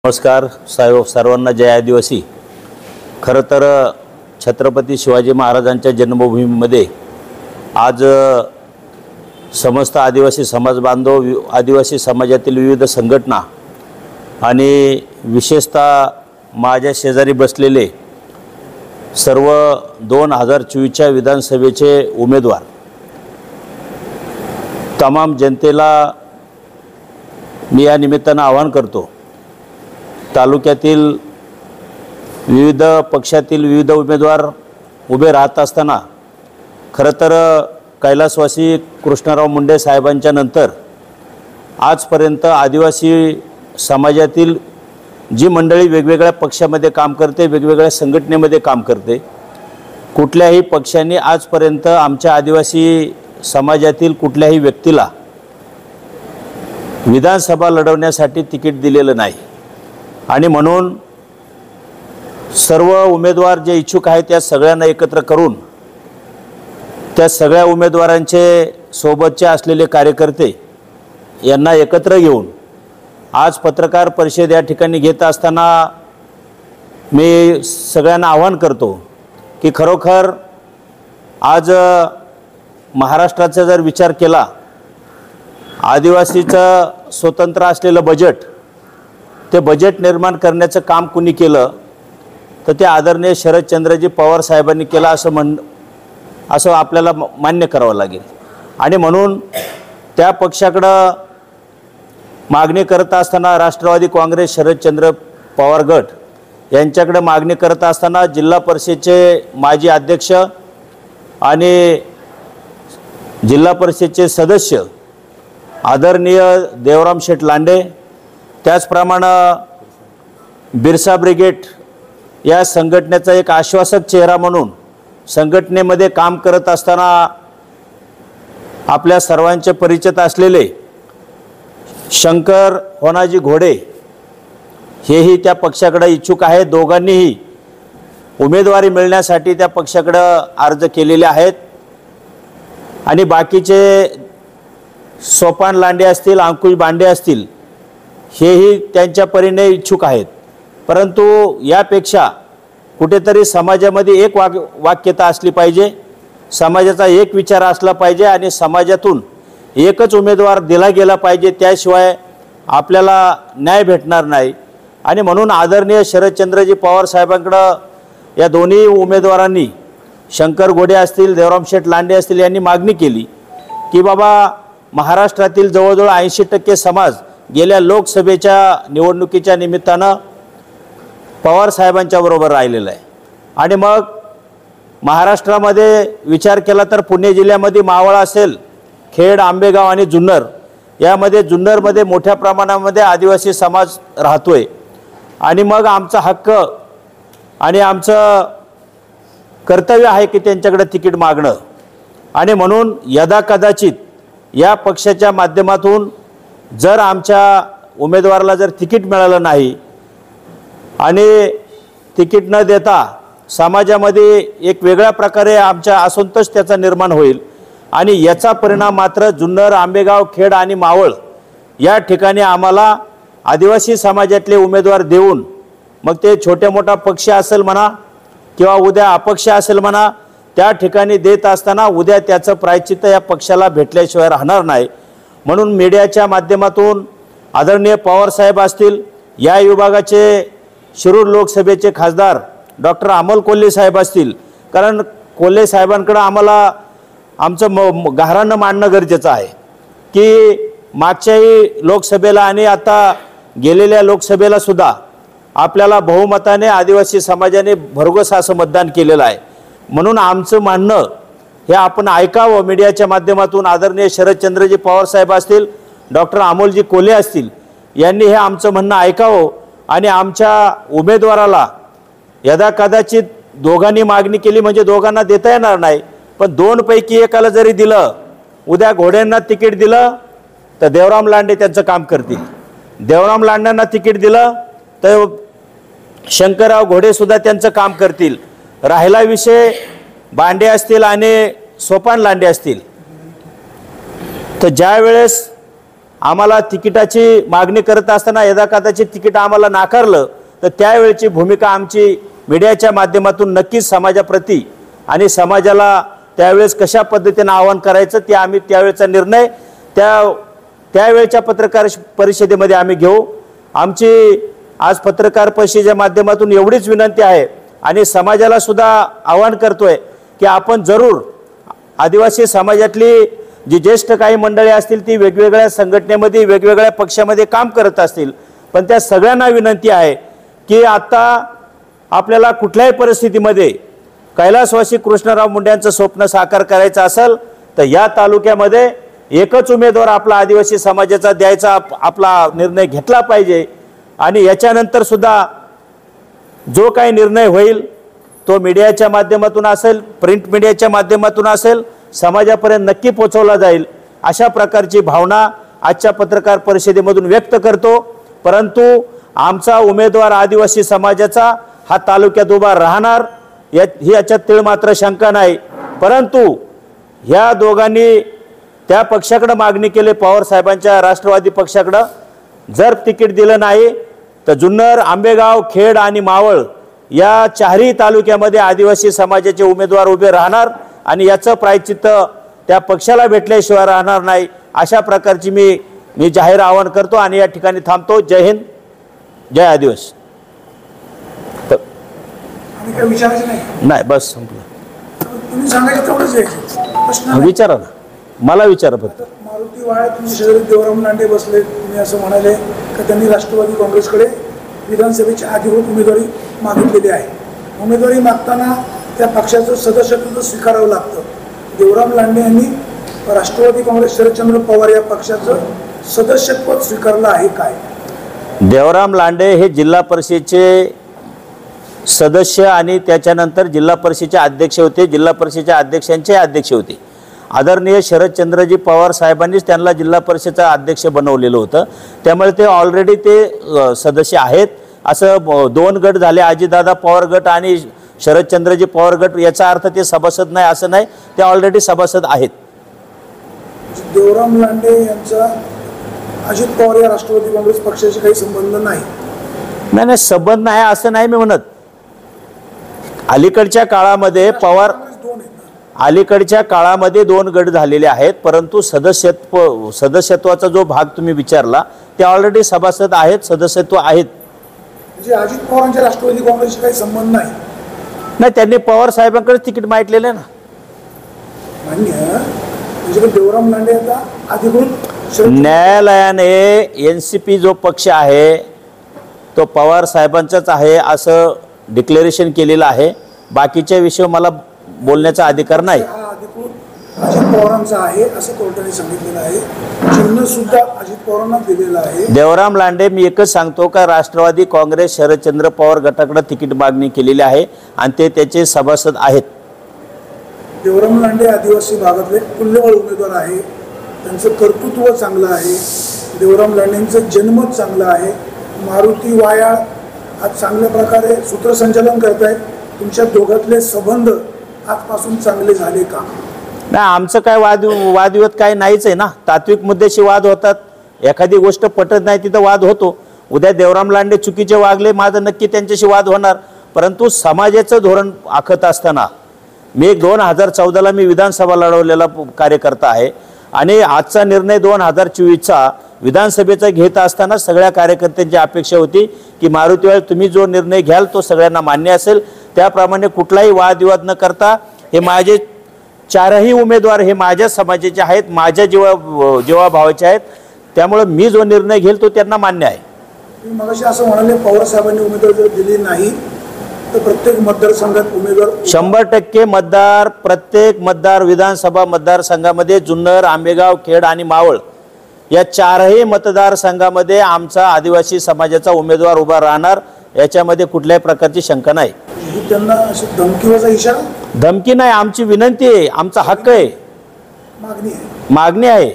नमस्कार सर्वांना जय आदिवासी। खरं तर छत्रपती शिवाजी महाराजांच्या जन्मभूमीमध्ये आज समस्त आदिवासी समाज बांधव, आदिवासी समाजातील विविध संघटना आणि विशेषतः माझ्या शेजारी बसलेले सर्व 2024च्या विधानसभेचे उमेदवार तमाम जनतेला मी या निमित्तानं आवाहन करतो। तालुक्यातील विविध पक्षातील विविध उमेदवार उभे राहत असताना खरं तर कैलासवासी कृष्णराव मुंडे साहेबांच्या नंतर आजपर्यंत आदिवासी समाजातील जी मंडळी वेगवेगळ्या पक्षामध्ये काम करते, वेगवेगळ्या संघटनेमध्ये काम करते, कुठल्याही पक्षाने आजपर्यंत आमच्या आदिवासी समाजातील कुठल्याही व्यक्तीला विधानसभा लढवण्यासाठी तिकीट दिलेलं नाही। आणि म्हणून सर्व उमेदवार जे इच्छुक आहेत त्या सगळ्यांना एकत्र करून त्या सगळ्या उमेदवारांचे सोबतचे असलेले कार्यकर्ते यांना एकत्र घेऊन आज पत्रकार परिषद या ठिकाणी घेत असताना मी सगळ्यांना आवाहन करतो की खरोखर आज महाराष्ट्राचा जर विचार केला, आदिवासीचं स्वतंत्र असलेलं बजेट, ते बजेट निर्माण करण्याचं काम कुणी केलं तर ते आदरणीय शरदचंद्रजी पवार साहेबांनी केलं असं आपल्याला मान्य करावं लागेल। आणि म्हणून त्या पक्षाकडं मागणी करत असताना राष्ट्रवादी काँग्रेस शरदचंद्र पवार गट यांच्याकडे मागणी करत असताना जिल्हा परिषदेचे माजी अध्यक्ष आणि जिल्हा परिषदेचे सदस्य आदरणीय देवराम शेठ लांडे, त्याचप्रमाणे बिरसा ब्रिगेड या संघटनेचा एक आश्वासक चेहरा म्हणून संघटनेमध्ये काम करत असताना आपल्या सर्वांचे परिचित असलेले शंकर होनाजी घोडे हेही त्या पक्षाकडे इच्छुक आहेत। दोघांनीही उमेदवारी मिळण्यासाठी त्या पक्षाकडे अर्ज केलेले आहेत। आणि बाकीचे सोपान लांडे असतील, अंकुश बांडे असतील, हेही त्यांच्या परीने इच्छुक आहेत। परंतु यापेक्षा कुठेतरी समाजामध्ये एक वाक्यता असली पाहिजे, समाजाचा एक विचार असला पाहिजे आणि समाजातून एकच उमेदवार दिला गेला पाहिजे, त्याशिवाय आपल्याला न्याय भेटणार नाही। आणि म्हणून आदरणीय शरदचंद्रजी पवार साहेबांकडे या दोन्ही उमेदवारांनी, शंकर घोडे असतील, देवराम शेठ लांडे असतील, यांनी मागणी केली की बाबा महाराष्ट्रातील जवळजवळ 80% समाज गेल्या लोकसभेच्या निवडणुकीच्या निमित्तानं पवार साहेबांच्या बरोबर राहिलेला आहे। आणि मग महाराष्ट्रामध्ये विचार केला तर पुणे जिल्ह्यामध्ये मावळ असेल, खेड, आंबेगाव आणि जुन्नर, यामध्ये जुन्नरमध्ये मोठ्या प्रमाणामध्ये आदिवासी समाज राहतोय। आणि मग आमचा हक्क आणि आमचं कर्तव्य आहे की त्यांच्याकडे तिकीट मागणं। आणि म्हणून यदाकदाचित या पक्षाच्या माध्यमातून जर आमच्या उमेदवाराला जर तिकीट मिळालं नाही आणि तिकीट न देता समाजामध्ये एक वेगळ्या प्रकारे आमच्या असंतोष त्याचा निर्माण होईल आणि याचा परिणाम मात्र जुन्नर, आंबेगाव, खेड आणि मावळ या ठिकाणी आम्हाला आदिवासी समाजातले उमेदवार देऊन, मग ते छोटे मोठा पक्ष असेल म्हणा किंवा उद्या अपक्ष असेल म्हणा, त्या ठिकाणी देत असताना उद्या त्याचं प्रायश्चित्त या पक्षाला भेटल्याशिवाय राहणार नाही। म्हणून मीडियाच्या माध्यमातून आदरणीय पवार साहेब असतील, या विभागाचे शिरूर लोकसभेचे खासदार डॉक्टर अमोल कोल्हे साहेब असतील, कारण कोल्हे साहेबांकडे आम्हाला आमचं गाऱ्हाणं मांडणं गरजेचं आहे की मागच्याही लोकसभेला आणि आता गेलेल्या लोकसभेला सुद्धा आपल्याला बहुमताने आदिवासी समाजाने भरघोस असं मतदान केलेलं आहे। म्हणून आमचं म्हणणं हे आपण ऐकावं मीडियाच्या माध्यमातून। आदरणीय शरदचंद्रजी पवार साहेब असतील, डॉक्टर अमोलजी कोल्हे असतील, यांनी हे आमचं म्हणणं ऐकावं आणि आमच्या उमेदवाराला यदाकदाचित दोघांनी मागणी केली म्हणजे दोघांना देता येणार नाही, पण 2 पैकी एकाला जरी दिलं, उद्या घोड्यांना तिकीट दिलं तर देवराम लांडे त्यांचं काम करतील, देवराम लांडेंना तिकीट दिलं तर शंकरराव घोडे सुद्धा त्यांचं काम करतील। राहिला विषय बांडे असतील आणि सोपान लांडे असतील, तर ज्या वेळेस आम्हाला तिकिटाची मागणी करत असताना यदाकदाची तिकीट आम्हाला नाकारलं, तर त्यावेळची भूमिका आमची मीडियाच्या माध्यमातून नक्कीच समाजाप्रती आणि समाजाला त्यावेळेस कशा पद्धतीने आवाहन करायचं ते आम्ही त्यावेळचा निर्णय त्यावेळच्या पत्रकार परिषदेमध्ये आम्ही घेऊ। आमची आज पत्रकार परिषदेच्या माध्यमातून एवढीच विनंती आहे आणि समाजाला सुद्धा आवाहन करतोय की आपण जरूर आदिवासी समाजातली जी ज्येष्ठ काही मंडळी असतील ती वेगवेगळ्या संघटनेमध्ये वेगवेगळ्या पक्षामध्ये काम करत असतील, पण त्या सगळ्यांना विनंती आहे की आता आपल्याला कुठल्याही परिस्थितीमध्ये कैलासवासी कृष्णराव मुंडेंचं स्वप्न साकार करायचं असेल तर या तालुक्यामध्ये एकच उमेदवार आपला आदिवासी समाजाचा द्यायचा आपला निर्णय घेतला पाहिजे। आणि याच्यानंतर सुद्धा जो काही निर्णय होईल तो मीडियाच्या माध्यमातून असेल, प्रिंट मीडियाच्या माध्यमातून असेल, समाजापर्यंत नक्की पोहोचवला जाईल अशा प्रकारची भावना आजच्या पत्रकार परिषदेमधून व्यक्त करतो। परंतु आमचा उमेदवार आदिवासी समाजाचा हा तालुक्यात उभा राहणार ही याच्यात तीळ मात्र शंका नाही। परंतु ह्या दोघांनी त्या पक्षाकडे मागणी केली, पवार साहेबांच्या राष्ट्रवादी पक्षाकडे, जर तिकीट दिलं नाही तर जुन्नर, आंबेगाव, खेड आणि मावळ या चारही तालुक्यामध्ये आदिवासी समाजाचे उमेदवार उभे राहणार आणि याचं प्रायश्चित्त त्या पक्षाला भेटल्याशिवाय राहणार नाही अशा प्रकारची मी जाहीर आवाहन करतो आणि या ठिकाणी थांबतो। जय हिंद, जय आदिवासी। नाही बस संपलं, विचारा ना, मला विचारा फक्त। मारुती वाळ तुमच्या शेजारी देवराम लांडे बसले, तुम्ही असं म्हणाले की त्यांनी राष्ट्रवादी काँग्रेसकडे विधानसभेची अधिकृत उमेदवारी मागितलेली आहे। उमेदवारी मागताना त्या पक्षाचं सदस्यत्व स्वीकारावं लागतं। देवराम लांडे यांनी राष्ट्रवादी काँग्रेस शरदचंद्र पवार या पक्षाचं सदस्यत्व स्वीकारलं आहे काय? देवराम लांडे हे जिल्हा परिषदेचे सदस्य आणि त्याच्यानंतर जिल्हा परिषदेचे अध्यक्ष होते, जिल्हा परिषदेच्या अध्यक्षांचे अध्यक्ष होते। आदरणीय शरदचंद्रजी पवार साहेबांनीच त्यांना जिल्हा परिषदेचा अध्यक्ष बनवलेलं होतं, त्यामुळे ते ऑलरेडी ते सदस्य आहेत। असं दोन गट झाले, अजितदादा पवार गट आणि शरदचंद्रजी पवार गट, याचा अर्थ ते सभासद नाही असं नाही, ते ऑलरेडी सभासद आहेत। देवराम लांडे यांचा अजित पवार या राष्ट्रवादी काँग्रेस पक्षाशी काही संबंध नाही? नाही, संबंध नाही असं नाही मी म्हणत। अलीकडच्या काळामध्ये दोन गट झालेले आहेत, परंतु सदस्यत्वाचा जो भाग तुम्ही विचारला ते ऑलरेडी सभासद आहेत, सदस्यत्व आहेत। म्हणजे अजित पवारांच्या राष्ट्रवादी काँग्रेसशी काही संबंध नाही? नाही, त्यांनी पवार साहेबांकडे तिकीट मागितलेलं आहे ना। मान्य, म्हणजे देवराम लांडे आता अधिकृत न्यायालयाने एनसीपी जो पक्ष आहे तो पवार साहेबांचाच आहे असं डिक्लेरेशन केलेलं आहे। बाकीच्या विषय मला बोलण्याचा अधिकार नाही। अजित पवारांचा आहे असं कोर्टाने सांगितलेलं आहे, चिन्ह सुद्धा अजित पवारांना दिलेलं आहे। देवराम लांडे, मी एकच सांगतो का राष्ट्रवादी काँग्रेस शरदचंद्र पवार गटाकडे तिकीट मागणी केलेली आहे आणि ते त्याचे सभासद आहेत। देवराम लांडे आदिवासी भागातले तुल्यबळ उमेदवार आहे, त्यांचं कर्तृत्व चांगलं आहे, देवराम लांडेंचं जन्मत चांगलं आहे। मारुती वायाळ आज चांगल्या प्रकारे सूत्रसंचालन करत आहेत, तुमच्या दोघातले संबंध आजपासून चांगले झाले का? नाही, आमचं काय वादविवाद काय नाहीच आहे ना। तात्विक मुद्द्याशी वाद होतात, एखादी गोष्ट पटत नाही तिथं वाद होतो। उद्या देवराम लांडे चुकीचे वागले, माझं नक्की त्यांच्याशी वाद होणार, परंतु समाजाचं धोरण आखत असताना मी 2014ला मी विधानसभा लढवलेला कार्यकर्ता आहे आणि आजचा निर्णय 2024चा विधानसभेचा घेत असताना सगळ्या कार्यकर्त्यांची अपेक्षा होती की मारुतीवाळ तुम्ही जो निर्णय घ्याल तो सगळ्यांना मान्य असेल, त्याप्रमाणे कुठलाही वादविवाद न करता हे माझे चारही उमेदवार हे माझ्या समाजाचे आहेत, माझ्या जीवाभावाचे आहेत, त्यामुळे मी जो निर्णय घेईल तो त्यांना मान्य आहे। तुम्ही मगाशी असं म्हणाले पवार साहेबांनी उमेदवारी जर दिली नाही तर प्रत्येक मतदारसंघात उमेदवार 100% मतदार, प्रत्येक मतदार विधानसभा मतदारसंघामध्ये जुन्नर, आंबेगाव, खेड आणि मावळ या चारही मतदारसंघामध्ये आमचा आदिवासी समाजाचा उमेदवार उभा राहणार, याच्यामध्ये कुठल्याही प्रकारची शंका नाही। त्यांना अशी धमकीचा इशारा? धमकी नाही, आमची विनंती आहे, आमचा हक्क आहे, मागणी आहे। मागणी आहे।